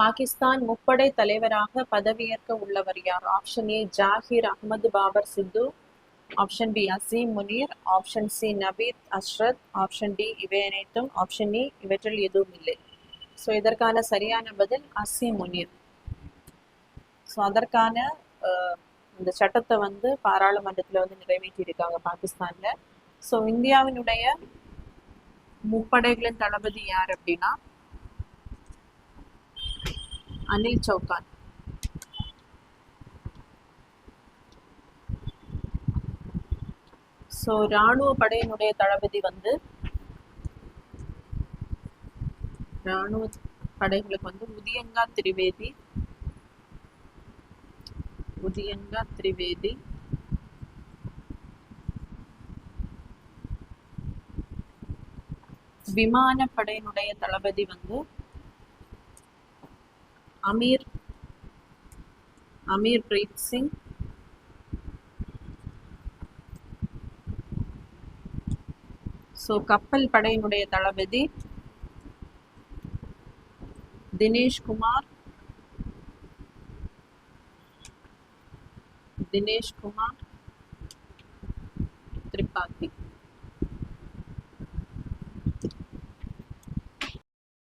பாகிஸ்தான் முப்படை தலைவராக பதவியேற்க உள்ளவர் யார்? Option A Zaheer Ahmed Babar Sidhu, option B Asim Munir, option C Naveed Ashraf, option D இவை அனைத்தும், ஆப்ஷன் இ இவற்றில் எதுவும் இல்லை. ஸோ இதற்கான சரியான பதில் அசீம் முனீர். ஸோ அதற்கான இந்த சட்டத்தை வந்து பாராளுமன்றத்தில் வந்து நிறைவேற்றியிருக்காங்க பாகிஸ்தான்ல. ஸோ இந்தியாவினுடைய முப்படைகளின் தளபதி யார் அப்படின்னா அனில் சௌகான். ஸோ இராணுவ படையினுடைய தளபதி வந்து இராணுவ படைகளுக்கு வந்து உதியங்கா திரிவேதி. விமானப்படையினுடைய தளபதி வந்து அமீர் பிரீத் சிங். ஸோ கப்பல் படையினுடைய தளபதி தினேஷ் குமார் திரிபாதி.